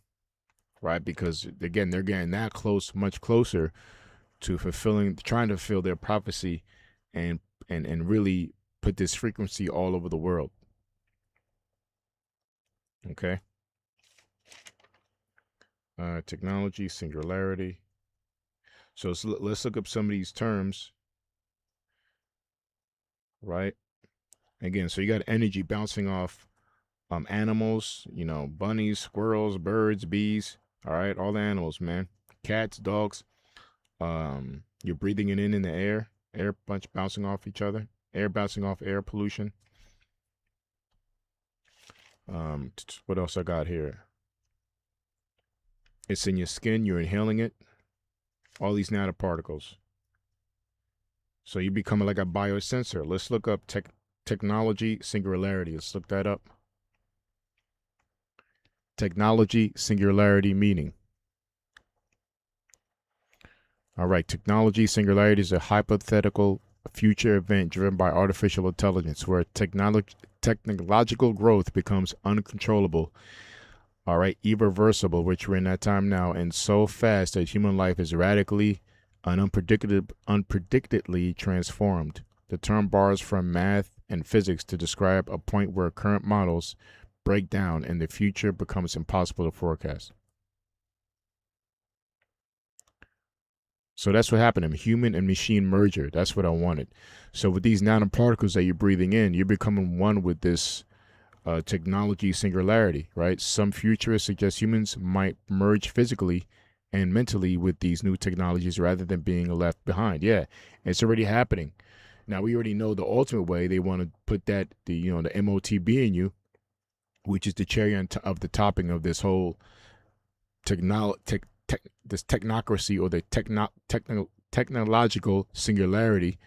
right? Because again, they're getting that close, much closer to trying to fulfill their prophecy, and really put this frequency all over the world. Okay. Technology, singularity. So let's look up some of these terms, right? Again, so you got energy bouncing off animals, you know, bunnies, squirrels, birds, bees, all right, all the animals, man. Cats, dogs. You're breathing it in the air bunch bouncing off each other, air bouncing off air pollution. What else I got here? It's in your skin, you're inhaling it. All these nanoparticles. So you're becoming like a biosensor. Let's look up technology, singularity. Let's look that up. Technology, singularity, meaning. All right, technology, singularity is a hypothetical future event driven by artificial intelligence where technological growth becomes uncontrollable. All right, irreversible, which we're in that time now, and so fast that human life is radically and unpredictably transformed. The term borrows from math and physics to describe a point where current models break down and the future becomes impossible to forecast. So that's what happened. A human and machine merger. That's what I wanted. So with these nanoparticles that you're breathing in, you're becoming one with this technology singularity, right? Some futurists suggest humans might merge physically and mentally with these new technologies rather than being left behind. Yeah, it's already happening. Now we already know the ultimate way. They want to put the MOTB in you, which is the cherry of the topping of this whole technocracy or the technological singularity,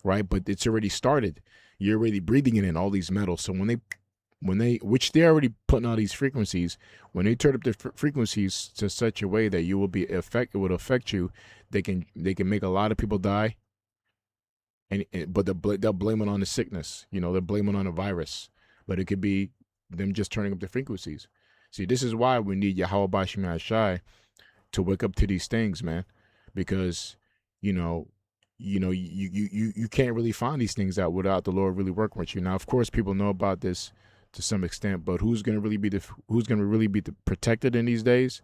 right? But it's already started. You're already breathing it in all these metals. So when which they're already putting out these frequencies, when they turn up the frequencies to such a way that it would affect you, they can make a lot of people die, but they'll blame it on the sickness. They'll blame it on a virus, but it could be them just turning up the frequencies. See, this is why we need Yahweh Bashim Shai to wake up to these things, man, because you can't really find these things out without the Lord really working with you. Now, of course, people know about this to some extent, but who's going to really be protected in these days?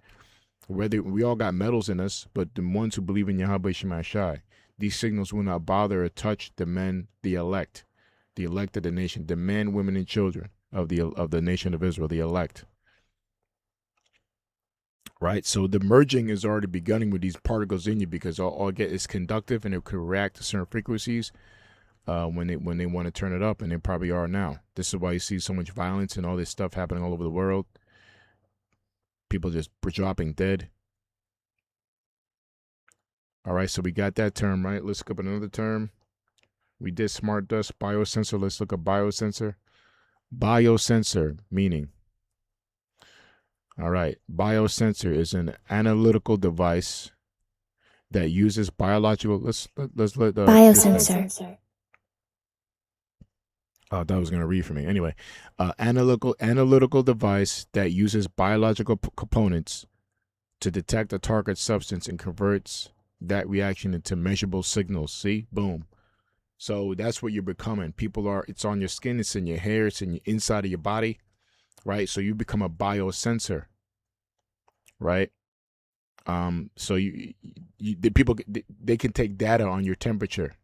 Whether we all got metals in us, but the ones who believe in Yahweh Shema Shai, these signals will not bother or touch the men, the elect of the nation, the men, women, and children of the nation of Israel, the elect. Right, so the merging is already beginning with these particles in you, because all get is conductive and it could react to certain frequencies when they want to turn it up, and they probably are now. This is why you see so much violence and all this stuff happening all over the world. People just dropping dead. All right, so we got that term, right? Let's look up another term. We did smart dust, biosensor. Let's look up biosensor. Biosensor meaning. All right, biosensor is an analytical device that uses biological. Let's let biosensor. Oh, that was gonna read for me. Anyway, analytical device that uses biological components to detect a target substance and converts that reaction into measurable signals. See, boom. So that's what you're becoming. It's on your skin, it's in your hair, it's in your inside of your body, right? So you become a biosensor, right? So the people, they can take data on your temperature,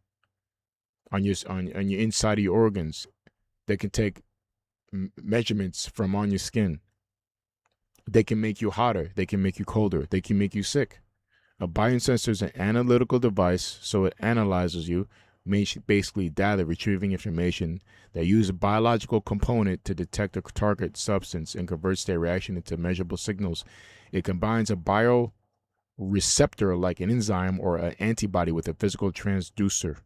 on your inside of your organs. They can take measurements from on your skin. They can make you hotter. They can make you colder. They can make you sick. A biosensor is an analytical device, so it analyzes you, basically data, retrieving information that uses a biological component to detect a target substance and converts their reaction into measurable signals. It combines a bioreceptor like an enzyme or an antibody with a physical transducer.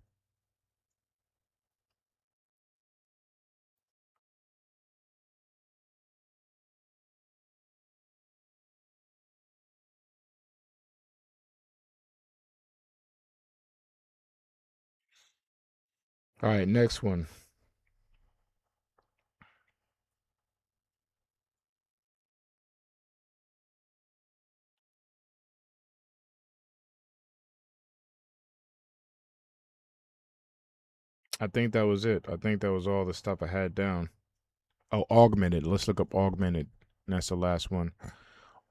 All right, next one. I think that was it. I think that was all the stuff I had down. Oh, augmented. Let's look up augmented. That's the last one.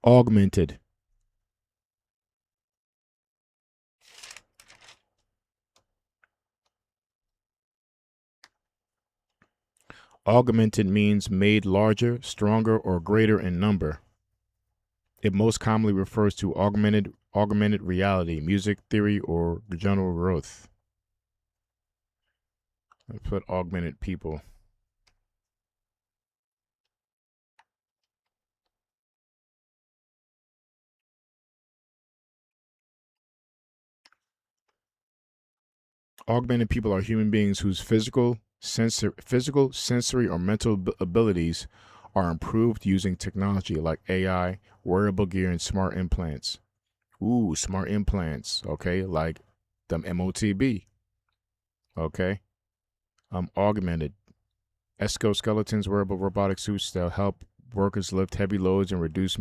Augmented. Augmented means made larger, stronger, or greater in number. It most commonly refers to augmented reality, music theory, or general growth. I put augmented people. Augmented people are human beings whose physical, sensory, or mental abilities are improved using technology like AI, wearable gear, and smart implants. Ooh, smart implants. Okay, like them MOTB. Okay. Augmented. Exoskeletons, wearable robotic suits that help workers lift heavy loads and reduce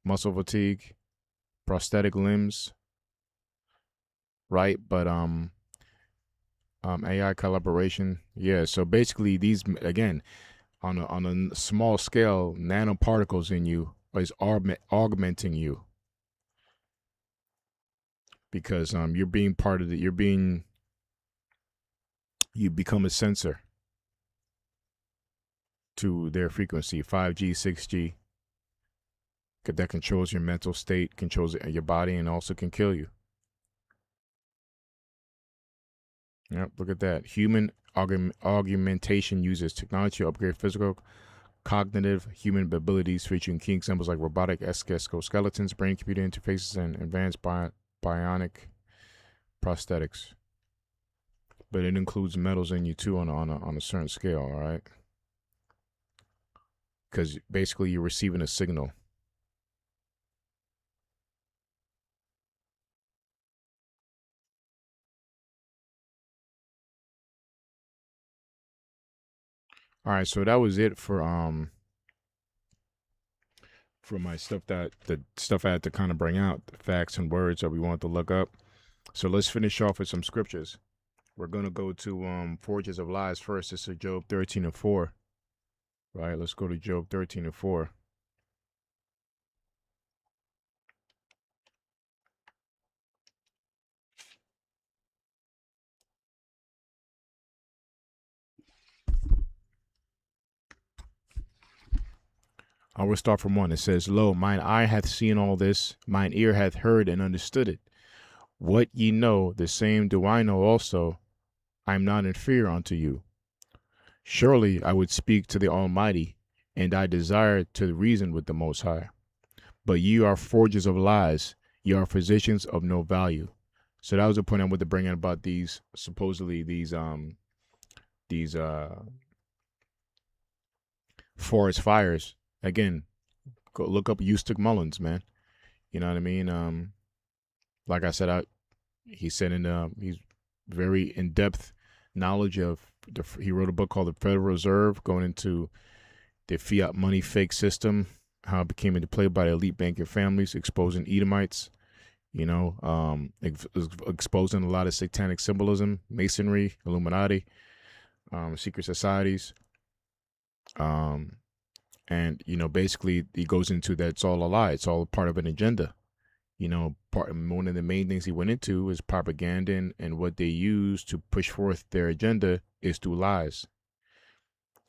muscle fatigue, prosthetic limbs. Right, but AI collaboration. Yeah, so basically these, again, on a small scale, nanoparticles in you is augmenting you, because you're being part of you become a sensor to their frequency, 5G, 6G, that controls your mental state, controls your body, and also can kill you. Yep, look at that. Human augmentation uses technology to upgrade physical, cognitive, human abilities, featuring key examples like robotic exoskeletons, brain-computer interfaces, and advanced bionic prosthetics. But it includes metals in you too on a certain scale. All right. because basically you're receiving a signal. All right, so that was it for my stuff, that the stuff I had to kind of bring out, the facts and words that we want to look up. So let's finish off with some scriptures. We're gonna go to Forges of Lies first. This is Job 13:4. Right, let's go to Job 13:4. I will start from 1. It says, Lo, mine eye hath seen all this, mine ear hath heard and understood it. What ye know, the same do I know also. I am not inferior unto you. Surely I would speak to the Almighty, and I desire to reason with the Most High. But ye are forgers of lies, ye are physicians of no value. So that was the point I wanted to bring in about these, supposedly these forest fires. Again, go look up Eustace Mullins, man. You know what I mean? Like I said, he said he's very in depth knowledge of. He wrote a book called The Federal Reserve, going into the fiat money fake system, how it became into play by the elite banking families, exposing Edomites. Exposing a lot of satanic symbolism, Masonry, Illuminati, secret societies. And basically he goes into that it's all a lie. It's all part of an agenda. One of the main things he went into is propaganda, and what they use to push forth their agenda is through lies.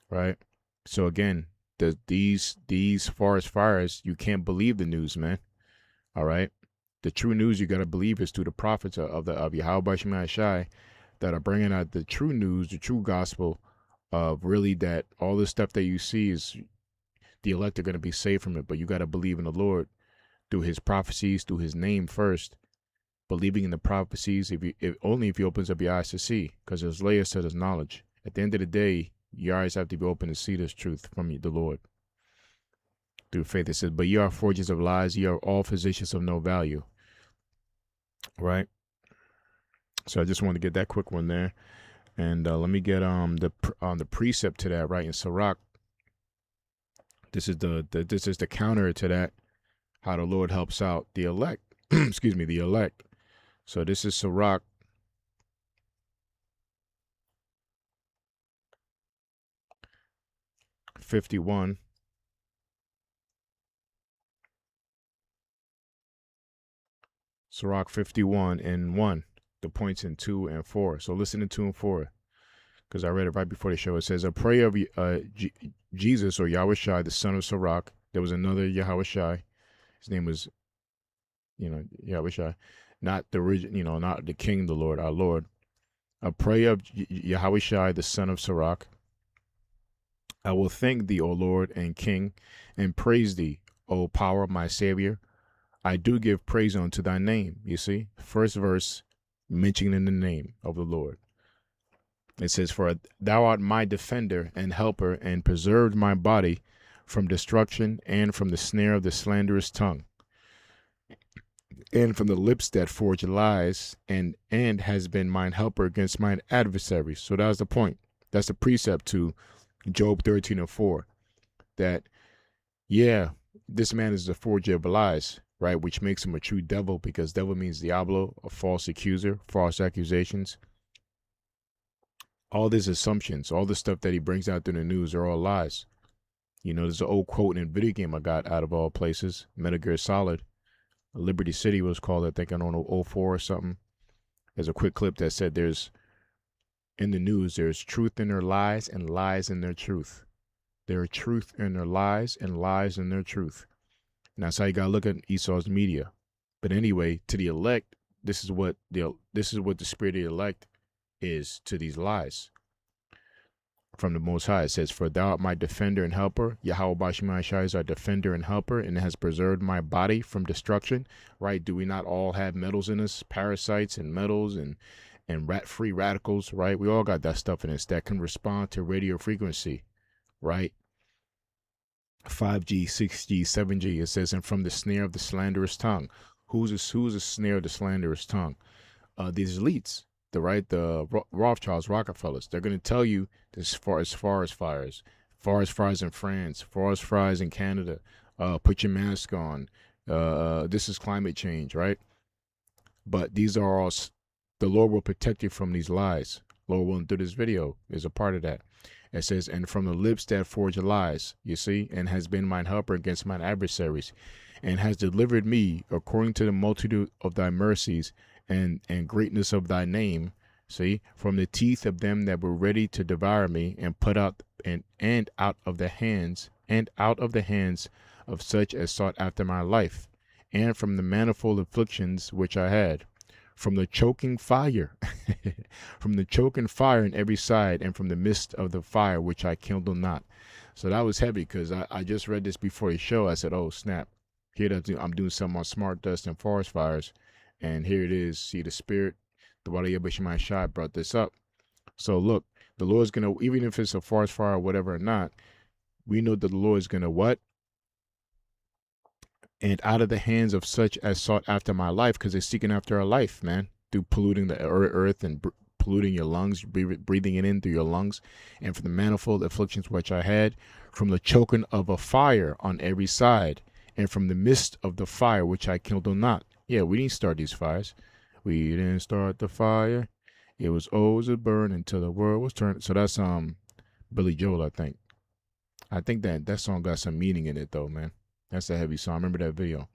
Right. So again, these forest fires, you can't believe the news, man. All right. The true news you got to believe is through the prophets of Yahweh Shemai Shai that are bringing out the true news, the true gospel of really that all this stuff that you see is the elect are going to be saved from it. But you got to believe in the Lord through his prophecies, through his name first. Believing in the prophecies, only if he opens up your eyes to see, because there's layers to this knowledge. At the end of the day, your eyes have to be open to see this truth from the Lord. Through faith, it says, but ye are forgers of lies, ye are all physicians of no value. Right? So I just want to get that quick one there. And let me get the precept to that, right? In Sirach, this is the counter to that, how the Lord helps out the elect. Excuse me, the elect. So this is Sirach 51. Sirach 51 and 1. The points in 2 and 4. So listen to 2 and 4, because I read it right before the show. It says, a prayer of Jesus, or Yahweh Shai, the son of Sirach. There was another Yahweh Shai. His name was, Yahweh Shai. Not the original, not the King, the Lord, our Lord. A prayer of Yahweh Shai, the son of Sirach. I will thank thee, O Lord and King, and praise thee, O power of my Savior. I do give praise unto thy name. You see, first verse mentioning the name of the Lord. It says, for thou art my defender and helper, and preserved my body from destruction, and from the snare of the slanderous tongue, and from the lips that forge lies, and has been mine helper against mine adversaries. So that was the point. That's the precept to Job 13 and 4. That, yeah, this man is a forger of lies, right? Which makes him a true devil, because devil means diablo, a false accuser, false accusations. All these assumptions, all the stuff that he brings out through the news are all lies. There's an old quote in a video game I got, out of all places, Metal Gear Solid. Liberty City was called, I think, on 04 or something. There's a quick clip that said in the news, there's truth in their lies and lies in their truth. There are truth in their lies and lies in their truth. And that's how you gotta look at Esau's media. But anyway, to the elect, this is what the spirit of the elect is to these lies. From the Most High, it says, for thou art my defender and helper. Yahweh Bashimai Shai is our defender and helper, and has preserved my body from destruction. Right? Do we not all have metals in us? Parasites and metals and free radicals, right? We all got that stuff in us that can respond to radio frequency, right? 5G, 6G, 7G. It says, and from the snare of the slanderous tongue. Who's a snare of the slanderous tongue? These elites, the Rothschilds, Rockefellers. They're going to tell you this forest fires in France, forest fires in Canada. Put your mask on. This is climate change, right? But these are all. The Lord will protect you from these lies. Lord willing, through this video is a part of that. It says, and from the lips that forge lies, you see, and has been mine helper against mine adversaries, and has delivered me according to the multitude of thy mercies and greatness of thy name, see, from the teeth of them that were ready to devour me, and put out and out of the hands of such as sought after my life, and from the manifold afflictions which I had, from the choking fire, from the choking fire in every side, and from the midst of the fire which I kindled not. So that was heavy because I just read this before the show. I said, oh, snap. Here I'm doing something on smart dust and forest fires. And here it is. See, the Spirit, the Wadi Yabashimai Shai brought this up. So look, the Lord's going to, even if it's a forest fire or whatever or not, we know that the Lord is going to what? And out of the hands of such as sought after my life, because they're seeking after our life, man, through polluting the earth and polluting your lungs, breathing it in through your lungs, and from the manifold afflictions which I had, from the choking of a fire on every side, and from the midst of the fire which I kindled not. Yeah, we didn't start these fires. We didn't start the fire. It was always a burn until the world was turned. So that's Billy Joel, I think. I think that song got some meaning in it though, man. That's a heavy song. I remember that video.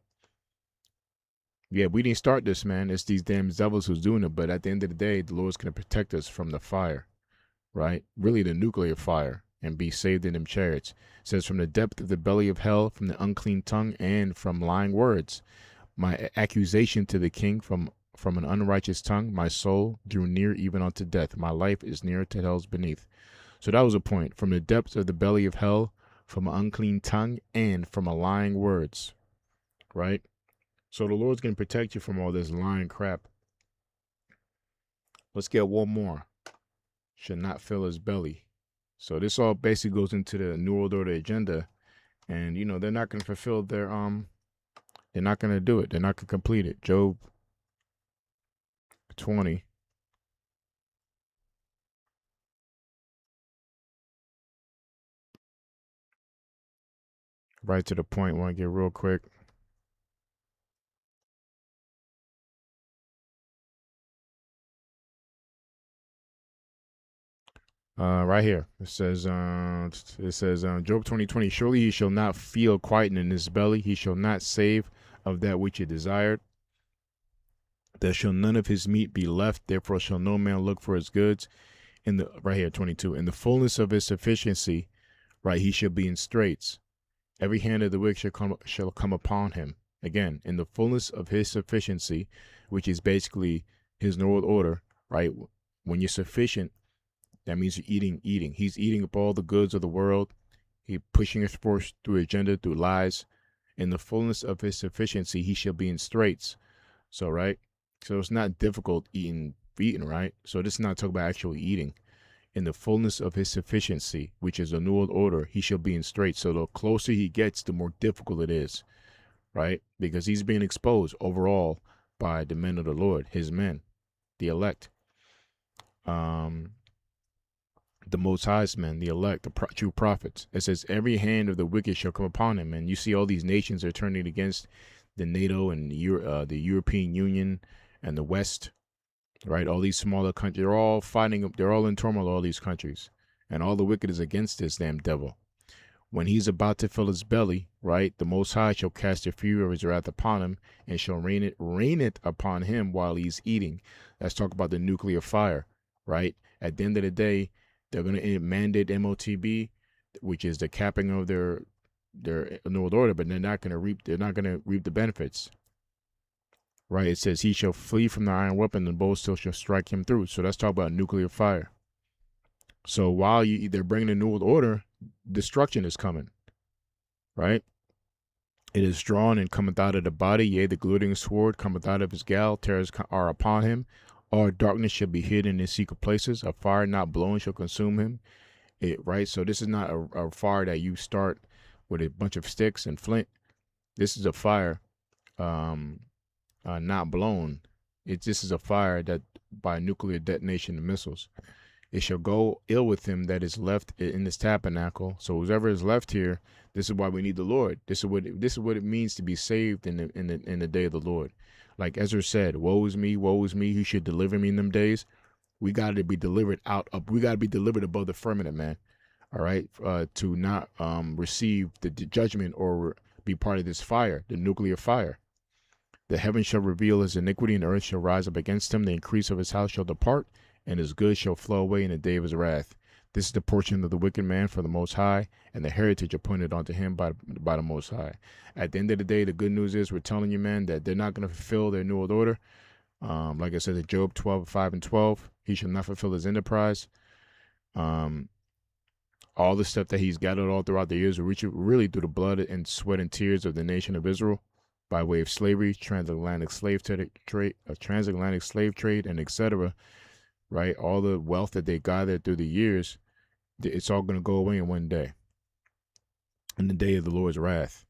Yeah, we didn't start this, man. It's these damn devils who's doing it. But at the end of the day, the Lord's going to protect us from the fire, right? Really, the nuclear fire, and be saved in them chariots. It says, from the depth of the belly of hell, from the unclean tongue, and from lying words. My accusation to the king from an unrighteous tongue, my soul drew near even unto death. My life is near to hell's beneath. So that was a point. From the depths of the belly of hell, from an unclean tongue, and from a lying words, right? So the Lord's going to protect you from all this lying crap. Let's get one more. Should not fill his belly. So this all basically goes into the New World Order agenda. And, you know, they're not going to fulfill their, they're not going to do it. They're not going to complete it. Job 20. Right to the point. Want to get real quick. Right here. It says, Job 20:20. Surely he shall not feel quiet in his belly. He shall not save of that which he desired. There shall none of his meat be left. Therefore shall no man look for his goods. Right here, 22. In the fullness of his sufficiency, right, he shall be in straits. Every hand of the wicked shall come upon him. Again, in the fullness of his sufficiency, which is basically his New World Order, right? When you're sufficient, that means you're eating. He's eating up all the goods of the world. He's pushing us forth through agenda, through lies. In the fullness of his sufficiency, he shall be in straits. So, right? So it's not difficult eating, right? So this is not talking about actually eating. In the fullness of his sufficiency, which is a New World Order, he shall be in straits. So the closer he gets, the more difficult it is, right? Because he's being exposed overall by the men of the Lord, his men, the elect. The Most High's men, the elect, the true prophets. It says, every hand of the wicked shall come upon him. And you see all these nations are turning against the NATO and the European Union and the West, right? All these smaller countries, they're all fighting, they're all in turmoil, all these countries. And all the wicked is against this damn devil. When he's about to fill his belly, right, the Most High shall cast a fury of his wrath upon him, and shall rain it upon him while he's eating. Let's talk about the nuclear fire, right? At the end of the day, they're going to mandate MOTB, which is the capping of their New World Order, but they're not going to reap the benefits. Right? It says he shall flee from the iron weapon, and bow still shall strike him through. So let's talk about nuclear fire. So while they're bringing the New World Order, destruction is coming. Right? It is drawn and cometh out of the body, yea, the glittering sword cometh out of his gall, terrors are upon him. All darkness shall be hid in his secret places. A fire not blown shall consume him. Right? So this is not a fire that you start with a bunch of sticks and flint. This is a fire, not blown. This is a fire that by nuclear detonation of missiles. It shall go ill with him that is left in this tabernacle. So whoever is left here, this is why we need the Lord. This is what it means to be saved in the day of the Lord. Like Ezra said, woe is me, who should deliver me in them days. We got to be delivered we got to be delivered above the firmament, man. All right, to not receive the judgment or be part of this fire, the nuclear fire. The heaven shall reveal his iniquity, and the earth shall rise up against him. The increase of his house shall depart, and his goods shall flow away in the day of his wrath. This is the portion of the wicked man for the Most High, and the heritage appointed unto him by the Most High. At the end of the day, the good news is we're telling you, man, that they're not going to fulfill their New World Order. Like I said in Job 12:5-12, he shall not fulfill his enterprise. All the stuff that he's gathered all throughout the years, really through the blood and sweat and tears of the nation of Israel, by way of slavery, transatlantic slave trade, and etc. Right, all the wealth that they gathered through the years, it's all going to go away in one day. In the day of the Lord's wrath,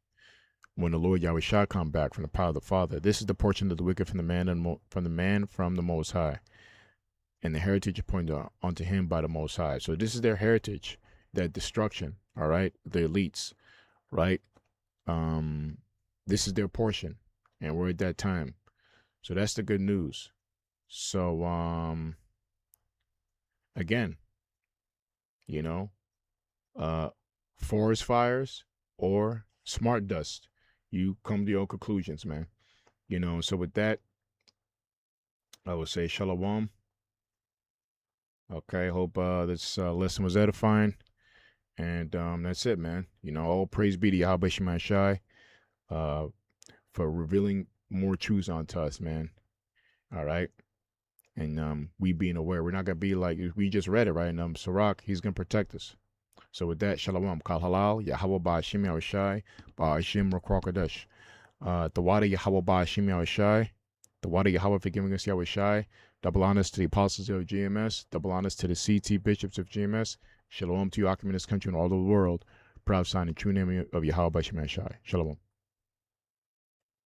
when the Lord Yahweh shall come back from the power of the Father. This is the portion of the wicked from the Most High, and the heritage appointed unto him by the Most High. So this is their heritage, that destruction. All right, the elites, right? This is their portion, and we're at that time. So that's the good news. So again, forest fires or smart dust, you come to your own conclusions, man. So with that, I would say shalom. Okay, hope this lesson was edifying, and that's it, man. All praise be to Yahweh Shemai Shai for revealing more truths onto us, man. All right. And we being aware, we're not going to be like, we just read it, right? And Sirach, he's going to protect us. So with that, shalom. Kal halal, Yahweh ba'ashim Yahushai, ba'ashim Rakwakadesh. The water Yahweh ba'ashim Yahushai, the water Yahweh forgiving us Yahushai. Double honors to the apostles of GMS, double honors to the CT bishops of GMS. Shalom to you, Akim in this country and all over the world. Proud sign and true name of Yahweh ba'ashim Yahushai. Shalom.